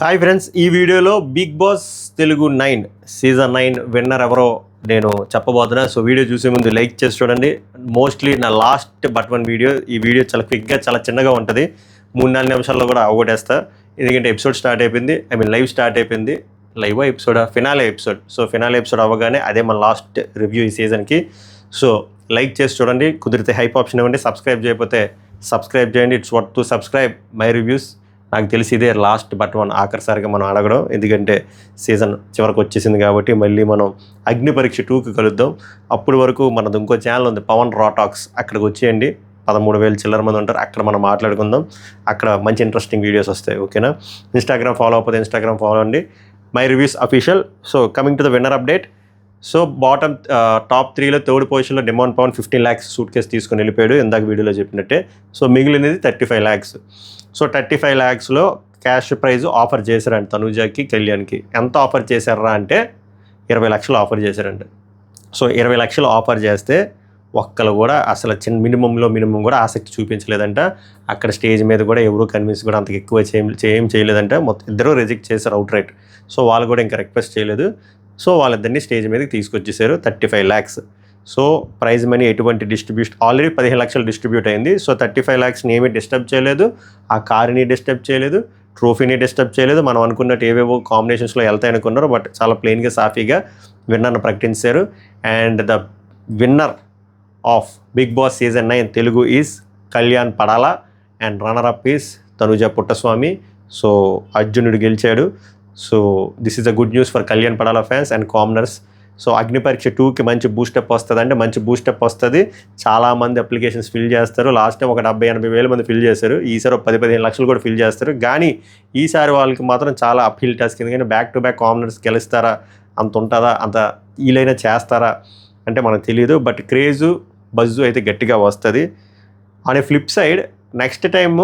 Hi friends, ఈ వీడియోలో Bigg Boss Telugu 9 season 9 winner ఎవరో నేను చెప్పబోతున్నా. సో వీడియో చూసే ముందు లైక్ చేసి చూడండి. మోస్ట్లీ నా లాస్ట్ బట్ వన్ వీడియో, ఈ వీడియో చాలా క్విక్గా చాలా చిన్నగా ఉంటుంది. 3-4 నిమిషాల్లో కూడా అవగొట్టేస్తా, ఎందుకంటే ఎపిసోడ్ స్టార్ట్ అయిపోయింది. లైవ్ స్టార్ట్ అయిపోయింది. లైవ్ ఎపిసోడా, finale episode. So finale episode అవ్వగానే అదే మన లాస్ట్ రివ్యూ ఈ సీజన్కి. సో లైక్ చేసి చూడండి, కుదిరితే హైప్ ఆప్షన్ ఇవ్వండి. సబ్స్క్రైబ్ చేయకపోతే సబ్స్క్రైబ్ చేయండి. It's what to subscribe my reviews. నాకు తెలిసి ఇదే లాస్ట్ బట్ వన్, ఆఖరిసారిగా మనం అడగడం, ఎందుకంటే సీజన్ చివరికి వచ్చేసింది కాబట్టి. మళ్ళీ మనం అగ్ని పరీక్ష 2కి కలుద్దాం. అప్పటి వరకు మనది ఇంకో ఛానల్ ఉంది, పవన్ రా టాక్స్. అక్కడికి వచ్చేయండి, 13,000 చిల్లర మంది ఉంటారు. అక్కడ మనం మాట్లాడుకుందాం. అక్కడ మంచి ఇంట్రెస్టింగ్ వీడియోస్ వస్తాయి, ఓకేనా? ఇన్స్టాగ్రామ్ ఫాలో అవ్వకపోతే ఇన్స్టాగ్రామ్ ఫాలో అండి, my reviews official. So coming to the winner update. So bottom top 3లో థర్డ్ పొజిషన్లో demon Pavan 15 lakhs suitcase తీసుకొని వెళ్ళిపోయాడు, ఇందాక వీడియోలో చెప్పినట్టే. సో మిగిలినది 35 lakhs. సో 35 lakhsలో క్యాష్ ప్రైజ్ ఆఫర్ చేశారంట తనూజకి, కళ్యాణ్కి. ఎంత ఆఫర్ చేశారా అంటే 20 lakhs ఆఫర్ చేశారంట. సో 20 lakhs ఆఫర్ చేస్తే ఒక్కరు కూడా అసలు మినిమం కూడా ఆసక్తి చూపించలేదంట. అక్కడ స్టేజ్ మీద కూడా ఎవరు కన్విన్స్ కూడా అంతకు ఎక్కువ ఏం చేయలేదంట. మొత్తం ఇద్దరు రిజెక్ట్ చేశారు అవుట్ రైట్. సో వాళ్ళు కూడా ఇంకా రిక్వెస్ట్ చేయలేదు. సో వాళ్ళిద్దరిని స్టేజ్ మీదకి తీసుకొచ్చేసారు. 35 lakhs. సో ప్రైజ్ మనీ ఎటువంటి డిస్ట్రిబ్యూషన్, ఆల్రెడీ 15 lakhs డిస్ట్రిబ్యూట్ అయింది. సో 35 lakhsని ఏమీ డిస్టర్బ్ చేయలేదు, ఆ కార్ని డిస్టర్బ్ చేయలేదు, ట్రోఫీని డిస్టర్బ్ చేయలేదు. మనం అనుకున్నట్టు ఏవేవో కాంబినేషన్స్లో వెళ్తాయి అనుకున్నారు, బట్ చాలా ప్లెయిన్గా సాఫీగా విన్నర్ను ప్రకటించారు. And the winner of Bigg Boss season 9 Telugu is Kalyan Padala, and runner up is Tanuja Puttaswamy. So అర్జునుడు గెలిచాడు. So this is a good news for Kalyan Padala fans and commoners. So Agni Pariksha 2కి మంచి బూస్టప్ వస్తుంది, అంటే మంచి బూస్టప్ వస్తుంది. చాలామంది అప్లికేషన్స్ ఫిల్ చేస్తారు. లాస్ట్ టైం ఒక 70-80 వేల మంది ఫిల్ చేశారు. ఈసారి 10-15 లక్షలు కూడా ఫిల్ చేస్తారు. కానీ ఈసారి వాళ్ళకి మాత్రం చాలా అప్హిల్ టాస్క్, ఎందుకంటే బ్యాక్ టు బ్యాక్ కామనర్స్ గెలుస్తారా, అంత ఉంటుందా, అంత వీలైనా చేస్తారా అంటే మనకు తెలియదు. బట్ క్రేజు బజ్జు అయితే గట్టిగా వస్తుంది. అనే ఫ్లిప్ సైడ్ నెక్స్ట్ టైమ్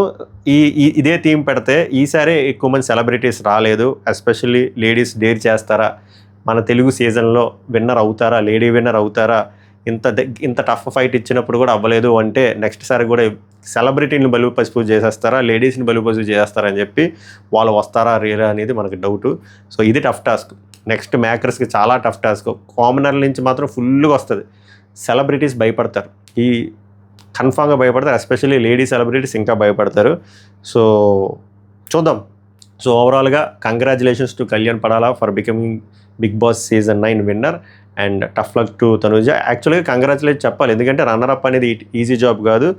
ఇదే థీమ్ పెడితే ఈసారి ఎక్కువ మంది సెలబ్రిటీస్ రాలేదు. ఎస్పెషల్లీ లేడీస్ డేర్ చేస్తారా, మన తెలుగు సీజన్లో విన్నర్ అవుతారా, లేడీ విన్నర్ అవుతారా, ఇంత టఫ్ ఫైట్ ఇచ్చినప్పుడు కూడా అవ్వలేదు అంటే నెక్స్ట్ సారి కూడా సెలబ్రిటీని బలుపు పసుపు చేసేస్తారా, లేడీస్ని బలుపు పసుపు చేస్తారా అని చెప్పి వాళ్ళు వస్తారా రేరా అనేది మనకు డౌటు. సో ఇది టఫ్ టాస్క్. నెక్స్ట్ మేకర్స్కి చాలా టఫ్ టాస్క్. కామనర్ల నుంచి మాత్రం ఫుల్గా వస్తుంది. సెలబ్రిటీస్ భయపడతారు, ఈ కన్ఫామ్గా భయపడతారు. ఎస్పెషల్లీ లేడీ సెలబ్రిటీస్ ఇంకా భయపడతారు. సో చూద్దాం. సో ఓవరాల్గా congratulations to Kalyan Padala for becoming Bigg Boss season 9 winner, and tough luck to Tanuja. యాక్చువల్గా కంగ్రాచులేట్ చెప్పాలి, ఎందుకంటే రన్నర్ అప్ అనేది ఈజీ జాబ్ కాదు.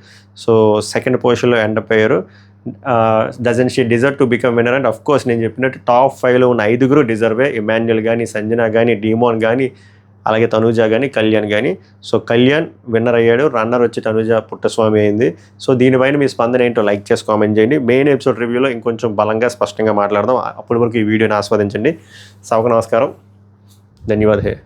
సో సెకండ్ పొజిషన్లో ఎండ్ అప్ అయ్యారు. Doesn't she deserve to become winner. And of course నేను చెప్పినట్టు టాప్ 5లో ఉన్న 5 డిజర్వే. ఇమాన్యుయల్ కానీ, సంజన కానీ, డీమోన్ కానీ, అలాగే తనూజ కానీ, కళ్యాణ్ కానీ. సో కళ్యాణ్ విన్నర్ అయ్యాడు, రన్నర్ వచ్చి తనూజ పుట్టస్వామి అయింది. సో దీనిపైన మీ స్పందన ఏంటో లైక్ చేసి కామెంట్ చేయండి. మెయిన్ ఎపిసోడ్ రివ్యూలో ఇంకొంచెం బలంగా స్పష్టంగా మాట్లాడదాం. అప్పటి వరకు ఈ వీడియోని ఆస్వాదించండి. సభకు నమస్కారం, ధన్యవాదాలు.